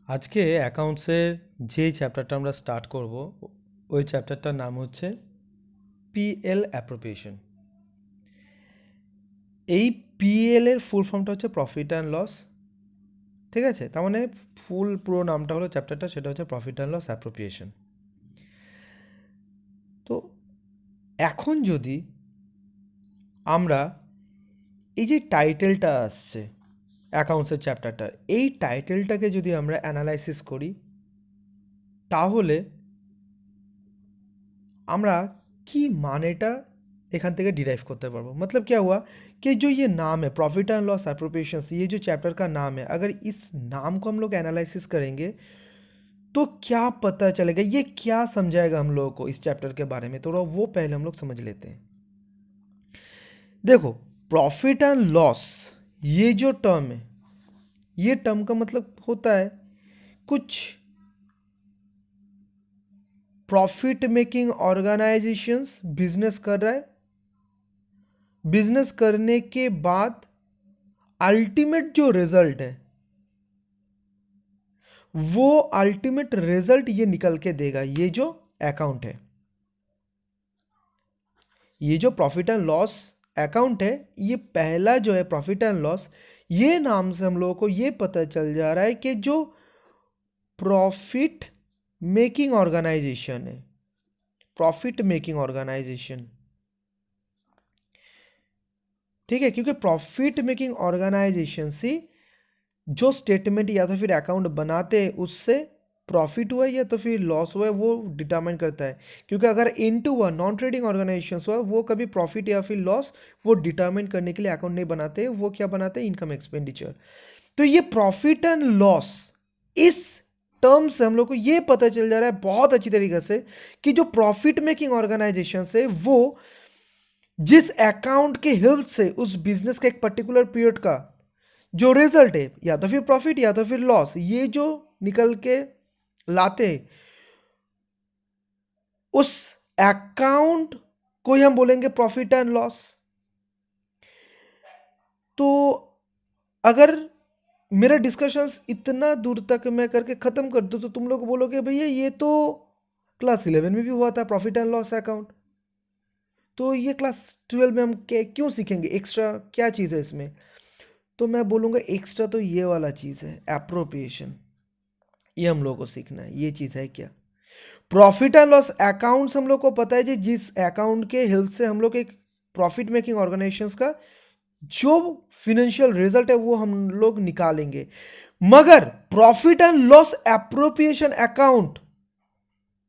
আজকে অ্যাকাউন্টসের যে চ্যাপ্টারটা আমরা স্টার্ট করব ওই চ্যাপ্টারটার নাম হচ্ছে পিএল অ্যাপ্রোপ্রিয়েশন। এই পিএল এর ফুল ফর্মটা হচ্ছে প্রফিট অ্যান্ড লস। ঠিক আছে, তার মানে পুরো নামটা হলো চ্যাপ্টারটা, সেটা হচ্ছে প্রফিট অ্যান্ড লস অ্যাপ্রোপ্রিয়েশন। তো এখন যদি আমরা এই যে টাইটেলটা আসছে অ্যাকাউন্টসের চ্যাপ্টারটার, এই টাইটেলটাকে যদি আমরা অ্যানালাইসিস করি তাহলে আমরা কি मानेटा एखान থেকে डिराइव करते पारबो। मतलब क्या हुआ कि जो ये नाम है प्रॉफिट एंड लॉस एप्रोप्रिएशन, ये जो चैप्टर का नाम है, अगर इस नाम को हम लोग एनालिसिस करेंगे तो क्या पता चलेगा, ये क्या समझाएगा हम लोगों को इस चैप्टर के बारे में, थोड़ा वो पहले हम लोग समझ लेते हैं। देखो, प्रॉफिट एंड लॉस ये जो टर्म है, ये टर्म का मतलब होता है कुछ प्रॉफिट मेकिंग ऑर्गेनाइजेशंस बिजनेस कर रहा है, बिजनेस करने के बाद अल्टीमेट जो रिजल्ट है वो अल्टीमेट रिजल्ट ये निकल के देगा। ये जो अकाउंट है, ये जो प्रॉफिट एंड लॉस अकाउंट है, ये पहला जो है प्रॉफिट एंड लॉस, ये नाम से हम लोगों को ये पता चल जा रहा है कि जो प्रॉफिट मेकिंग ऑर्गेनाइजेशन है, प्रॉफिट मेकिंग ऑर्गेनाइजेशन, ठीक है, क्योंकि प्रॉफिट मेकिंग ऑर्गेनाइजेशन से जो स्टेटमेंट या तो फिर अकाउंट बनाते हैं उससे प्रॉफिट हुआ या तो फिर लॉस हुआ वो डिटरमाइन करता है। क्योंकि अगर इनटू हुआ नॉन ट्रेडिंग ऑर्गेनाइजेशन हुआ, वो कभी प्रॉफिट या फिर लॉस वो डिटरमाइन करने के लिए अकाउंट नहीं बनाते, वो क्या बनाते हैं, इनकम एक्सपेंडिचर। तो ये प्रॉफिट एंड लॉस, इस टर्म से हम लोग को ये पता चल जा रहा है बहुत अच्छी तरीके से कि जो प्रॉफिट मेकिंग ऑर्गेनाइजेशन है वो जिस अकाउंट के हेल्प से उस बिजनेस का एक पर्टिकुलर पीरियड का जो रिजल्ट है, या तो फिर प्रॉफिट या तो फिर लॉस, ये जो निकल के लाते हैं, उस अकाउंट को ही हम बोलेंगे प्रॉफिट एंड लॉस। तो अगर मेरा डिस्कशंस इतना दूर तक मैं करके खत्म कर दूं तो तुम लोग बोलोगे भैया ये तो क्लास 11 में भी हुआ था प्रॉफिट एंड लॉस अकाउंट, तो ये क्लास 12 में हम क्यों सीखेंगे, एक्स्ट्रा क्या चीज़ है इसमें। तो मैं बोलूँगा एक्स्ट्रा तो ये वाला चीज़ है एप्रोप्रिएशन, ये हम लोग को सीखना है। ये चीज़ है क्या, प्रॉफिट एंड लॉस अकाउंट्स हम लोग को पता है जी, जिस अकाउंट के हेल्प से हम लोग एक प्रॉफिट मेकिंग ऑर्गेनाइजेशंस का जो फिनेंशियल रिजल्ट है वो हम लोग निकालेंगे। मगर profit and loss appropriation account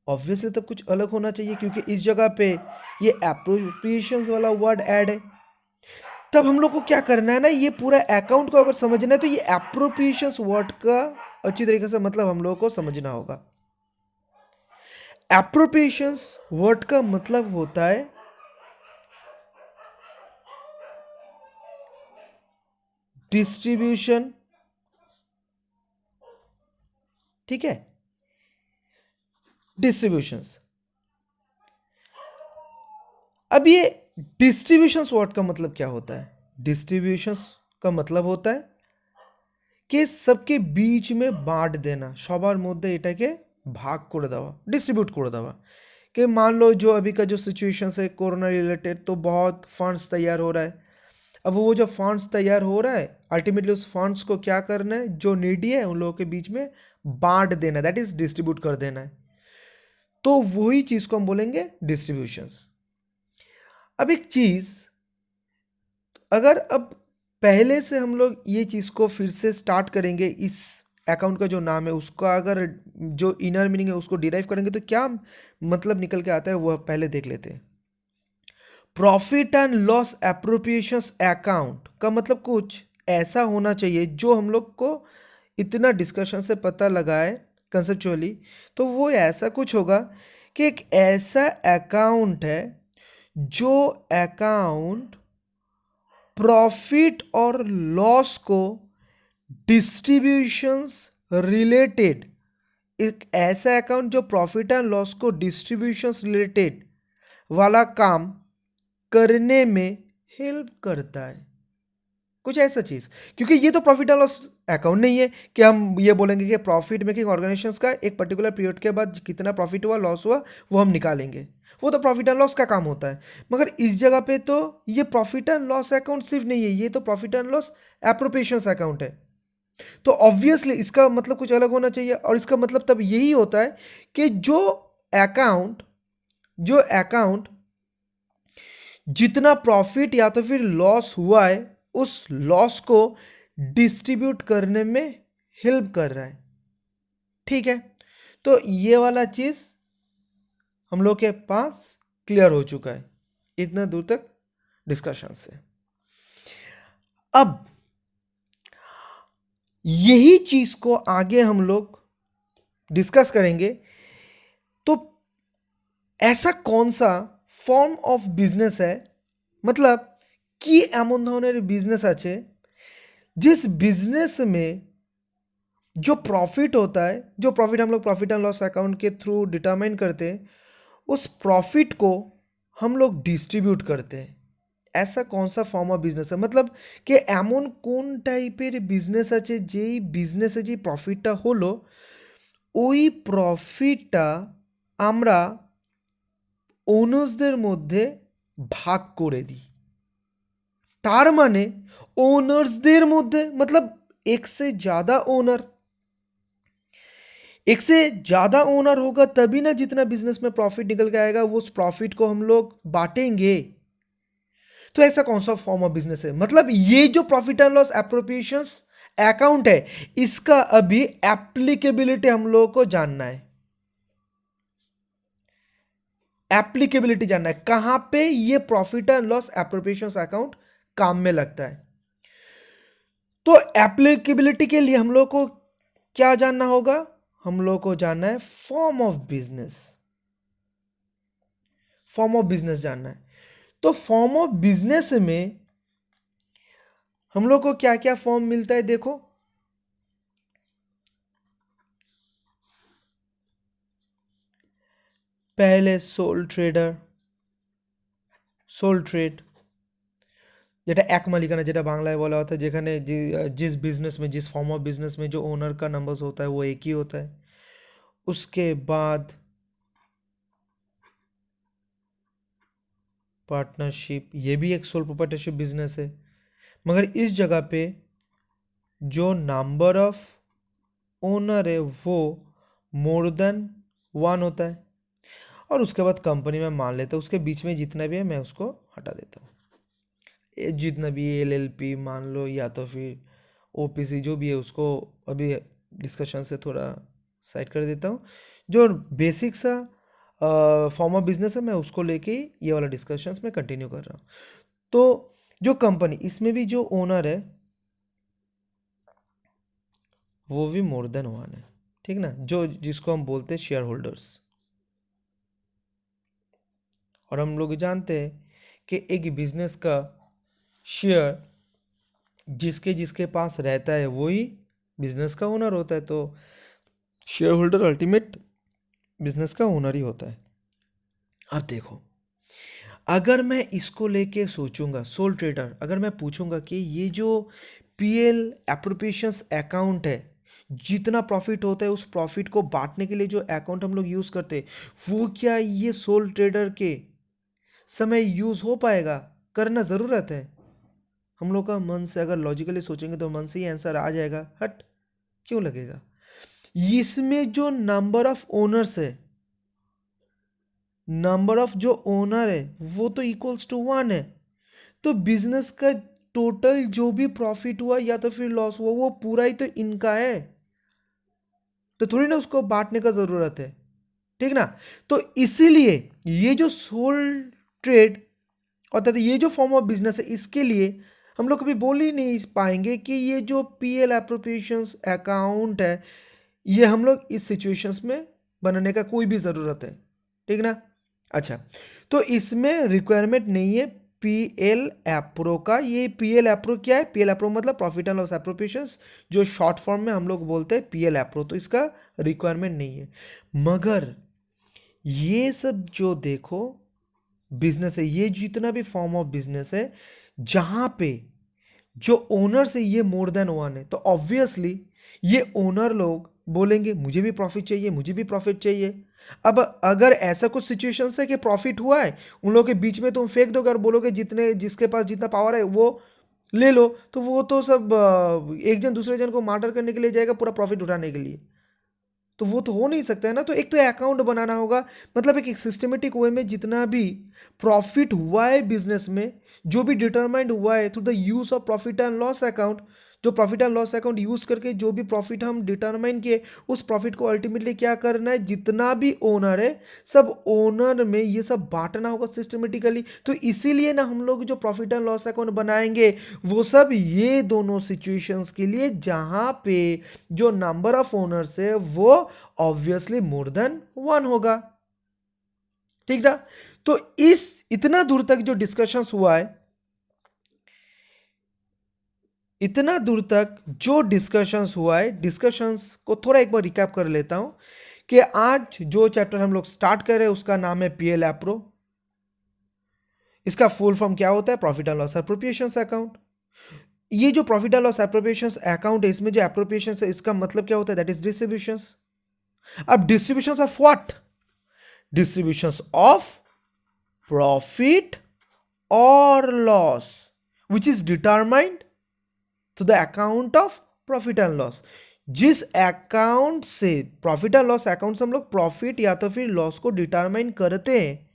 obviously तब कुछ अलग होना चाहिए, क्योंकि इस जगह पे ये एप्रोप्रिएशन वाला वर्ड ऐड है। तब हम लोग को क्या करना है ना, ये पूरा अकाउंट को अगर समझना है तो ये एप्रोप्रिएशन वर्ड का अच्छी तरीके से मतलब हम लोगों को समझना होगा। एप्रोप्रिएशन वर्ड का मतलब होता है डिस्ट्रीब्यूशन, ठीक है, डिस्ट्रीब्यूशंस। अब ये डिस्ट्रीब्यूशंस वर्ड का मतलब क्या होता है, डिस्ट्रीब्यूशंस का मतलब होता है कि सबके बीच में बांट देना, সবার মধ্যে এটাকে ভাগ করে দেওয়া, डिस्ट्रीब्यूट করে দেওয়া। कि मान लो जो अभी का जो सिचुएशन है कोरोना रिलेटेड, तो बहुत फंड्स तैयार हो रहा है। अब वो जो फंड्स तैयार हो रहा है, अल्टीमेटली उस फंड्स को क्या करना है, जो नीडी है उन लोगों के बीच में बांट देना, दैट इज डिस्ट्रीब्यूट कर देना है। तो वही चीज़ को हम बोलेंगे डिस्ट्रीब्यूशंस। अब एक चीज़, अगर अब पहले से हम लोग ये चीज़ को फिर से स्टार्ट करेंगे, इस अकाउंट का जो नाम है उसका अगर जो इनर मीनिंग है उसको डिराइव करेंगे तो क्या मतलब निकल के आता है वो पहले देख लेते हैं। Profit and loss appropriations account का मतलब कुछ ऐसा होना चाहिए जो हम लोग को इतना डिस्कशन से पता लगा है कंसेप्चुअली, तो वो ऐसा कुछ होगा कि एक ऐसा अकाउंट है जो अकाउंट प्रॉफिट और लॉस को डिस्ट्रीब्यूशंस रिलेटेड, एक ऐसा अकाउंट जो प्रॉफिट एंड लॉस को डिस्ट्रीब्यूशंस रिलेटेड वाला काम करने में हेल्प करता है। कुछ ऐसा चीज़, क्योंकि ये तो प्रॉफिट एंड लॉस अकाउंट नहीं है कि हम ये बोलेंगे कि प्रॉफिट मेकिंग ऑर्गेनाइजेशंस का एक पर्टिकुलर पीरियड के बाद कितना प्रॉफिट हुआ लॉस हुआ वो हम निकालेंगे, वो तो प्रॉफिट एंड लॉस का काम होता है। मगर इस जगह पे तो ये प्रॉफिट एंड लॉस अकाउंट सिर्फ नहीं है, ये तो profit and loss appropriations account है। तो ऑब्वियसली इसका मतलब कुछ अलग होना चाहिए, और इसका मतलब तब यही होता है कि जो अकाउंट जितना प्रॉफिट या तो फिर लॉस हुआ है उस लॉस को डिस्ट्रीब्यूट करने में हेल्प कर रहा है। ठीक है, तो ये वाला चीज हम लोग के पास क्लियर हो चुका है इतना दूर तक डिस्कशन से। अब यही चीज को आगे हम लोग डिस्कस करेंगे। तो ऐसा कौन सा फॉर्म ऑफ बिजनेस है, मतलब কি এমন ধরনের বিজনেস আছে जिस बिजनेस में जो प्रॉफिट होता है, जो प्रॉफिट हम लोग प्रॉफिट एंड लॉस अकाउंट के थ्रू डिटरमाइन करते हैं, उस प्रॉफिट को हम लोग डिस्ट्रीब्यूट करते हैं। ऐसा कौन सा फॉर्म ऑफ बिजनेस है, मतलब कि এমন কোন টাইপের বিজনেস আছে যেই বিজনেসে যে প্রফিটটা হলো ওই প্রফিটটা আমরা ওনার্সদের মধ্যে ভাগ করে দিই। तार माने ओनर्सদের মধ্যে मतलब एक से ज़्यादा ओनर, एक से ज़्यादा ओनर होगा तभी ना जितना बिजनेस में प्रॉफिट निकल के आएगा वो उस प्रॉफिट को हम लोग बांटेंगे। तो ऐसा कौन सा फॉर्म ऑफ बिजनेस है, मतलब ये जो profit and loss appropriations account है इसका अभी एप्लीकेबिलिटी हम लोगों को जानना है। एप्लीकेबिलिटी जानना है कहां पे ये profit and loss appropriations account काम में लगता है। तो एप्लीकेबिलिटी के लिए हम लोग को क्या जानना होगा, हम लोग को जानना है form of business, form of business जानना है। तो फॉर्म ऑफ बिजनेस में हम लोग को क्या क्या फॉर्म मिलता है देखो। पहले सोल ट्रेडर, सोल ट्रेड যেটা এক মালিকানা যেটা বাংলায় বলা হতো, যেখানে जिस बिजनेस में जिस फॉर्म ऑफ बिजनेस में जो ओनर का नंबर्स होता है वो एक ही होता है। उसके बाद पार्टनरशिप, ये भी एक सोल प्रोप्राइटरशिप बिजनेस है, मगर इस जगह पे जो नंबर ऑफ ओनर है वो मोर देन वन होता है। और उसके बाद कंपनी में मान लेता हूँ उसके बीच में जितना भी है मैं उसको हटा देता हूँ, ये जितना भी एलएलपी मान लो या तो फिर ओपीसी जो भी है उसको अभी डिस्कशन से थोड़ा साइड कर देता हूँ। जो बेसिक सा फॉर्म ऑफ बिजनेस है मैं उसको लेके ये वाला डिस्कशंस में कंटिन्यू कर रहा हूँ। तो जो कंपनी इसमें भी जो ओनर है वो भी मोर देन वन है, ठीक ना, जो जिसको हम बोलते हैं शेयर होल्डर्स। और हम लोग जानते हैं कि एक बिजनेस का शेयर जिसके जिसके पास रहता है वही बिजनेस का ओनर होता है, तो शेयर होल्डर अल्टीमेट बिजनेस का ओनर ही होता है। अब देखो, अगर मैं इसको लेके सोचूंगा सोल ट्रेडर, अगर मैं पूछूंगा कि ये जो पीएल एप्रोप्रिएशंस अकाउंट है जितना प्रॉफिट होता है उस प्रॉफिट को बांटने के लिए जो अकाउंट हम लोग यूज़ करते हैं वो क्या ये सोल ट्रेडर के समय यूज़ हो पाएगा, करना ज़रूरत है। हम लोग का मन से अगर लॉजिकली सोचेंगे तो मन से ही आंसर आ जाएगा, हट क्यों लगेगा। इसमें जो नंबर ऑफ ओनर्स है, नंबर ऑफ जो ओनर है वो तो इक्वल्स टू वन है, तो बिजनेस का टोटल जो भी प्रॉफिट हुआ या तो फिर लॉस हुआ वो पूरा ही तो इनका है, तो थोड़ी ना उसको बांटने का जरूरत है, ठीक ना। तो इसीलिए ये जो सोल ट्रेड अर्थात ये जो फॉर्म ऑफ बिजनेस है इसके लिए हम लोग कभी बोल ही नहीं पाएंगे कि ये जो पीएल एप्रोप्रिएशंस अकाउंट है ये हम लोग इस सिचुएशंस में बनाने का कोई भी ज़रूरत है, ठीक ना। अच्छा, तो इसमें रिक्वायरमेंट नहीं है पीएल एप्रो का। ये पीएल एप्रो क्या है, पीएल एप्रो मतलब प्रॉफिट एंड लॉस एप्रोप्रिएशंस, जो शॉर्ट फॉर्म में हम लोग बोलते हैं पीएल एप्रो, तो इसका रिक्वायरमेंट नहीं है। मगर ये सब जो देखो बिजनेस है, ये जितना भी फॉर्म ऑफ बिजनेस है जहां पे जो ओनर से ये मोर देन वन है, तो ऑब्वियसली ये ओनर लोग बोलेंगे मुझे भी प्रॉफिट चाहिए, मुझे भी प्रॉफिट चाहिए। अब अगर ऐसा कुछ सिचुएशन है कि प्रॉफिट हुआ है, उन लोगों के बीच में तुम फेंक दोगे और बोलोगे जितने जिसके पास जितना पावर है वो ले लो, तो वो तो सब एक जन दूसरे जन को मार्डर करने के लिए जाएगा पूरा प्रॉफिट उठाने के लिए। तो वो तो हो नहीं सकता है ना। तो एक तो अकाउंट बनाना होगा, मतलब एक सिस्टमेटिक वे में जितना भी प्रॉफिट हुआ है बिजनेस में, जो भी डिटरमाइंड हुआ है through the use of profit and loss account, जो profit and loss account use करके जो भी प्रॉफिट हम डिटरमाइन किए, उस प्रॉफिट को अल्टीमेटली क्या करना है, जितना भी ओनर है सब ओनर में ये सब बांटना होगा सिस्टमेटिकली। तो इसीलिए ना हम लोग जो प्रॉफिट एंड लॉस अकाउंट बनाएंगे वो सब ये दोनों सिचुएशंस के लिए जहां पे जो नंबर ऑफ ओनर्स है वो ऑब्वियसली मोर देन वन होगा। ठीक ना। तो इस इतना दूर तक जो डिस्कशंस हुआ है, इतना दूर तक जो डिस्कशंस हुआ है, डिस्कशंस को थोड़ा एक बार रिकैप कर लेता हूं कि आज जो चैप्टर हम लोग स्टार्ट कर रहे हैं उसका नाम है पीएल एप्रो। इसका फुल फॉर्म क्या होता है, profit and loss appropriations account. ये जो profit and loss appropriations account है, इसमें जो एप्रोप्रिएशंस है इसका मतलब क्या होता है, दैट इज डिस्ट्रीब्यूशंस। अब distributions of what, distributions of profit और loss which is determined to the account of profit and loss. जिस अकाउंट से प्रॉफिट एंड लॉस अकाउंट से हम लोग प्रॉफिट या तो फिर लॉस को डिटरमाइन करते हैं,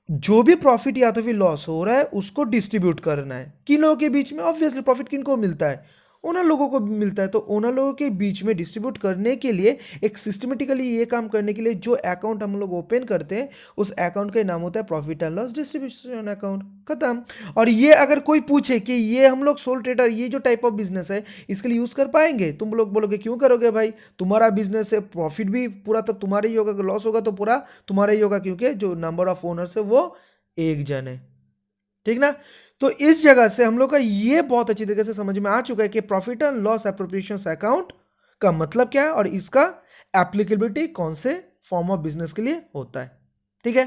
जो भी प्रॉफिट या तो फिर लॉस हो रहा है उसको डिस्ट्रीब्यूट करना है किन लोगों के बीच में। ऑब्वियसली प्रॉफिट किन को मिलता है, ओनर लोगों को मिलता है। तो ओनर लोगों के बीच में डिस्ट्रीब्यूट करने के लिए, एक सिस्टमेटिकली ये काम करने के लिए जो अकाउंट हम लोग ओपन करते हैं उस अकाउंट का नाम होता है profit and loss distribution account. खत्म। और ये अगर कोई पूछे कि ये हम लोग सोल ट्रेडर, ये जो टाइप ऑफ बिजनेस है इसके लिए यूज कर पाएंगे, तुम लोग बोलोगे क्यों करोगे भाई, तुम्हारा बिजनेस है, प्रॉफिट भी पूरा तब तुम्हारा ही होगा, लॉस होगा तो पूरा तुम्हारा ही होगा, क्योंकि जो नंबर ऑफ ओनर्स है वो एक जन है। ठीक ना। तो इस जगह से हम लोग का ये बहुत अच्छी तरीके से समझ में आ चुका है कि profit and loss appropriations account का मतलब क्या है और इसका एप्लीकेबिलिटी कौन से फॉर्म ऑफ बिजनेस के लिए होता है। ठीक है।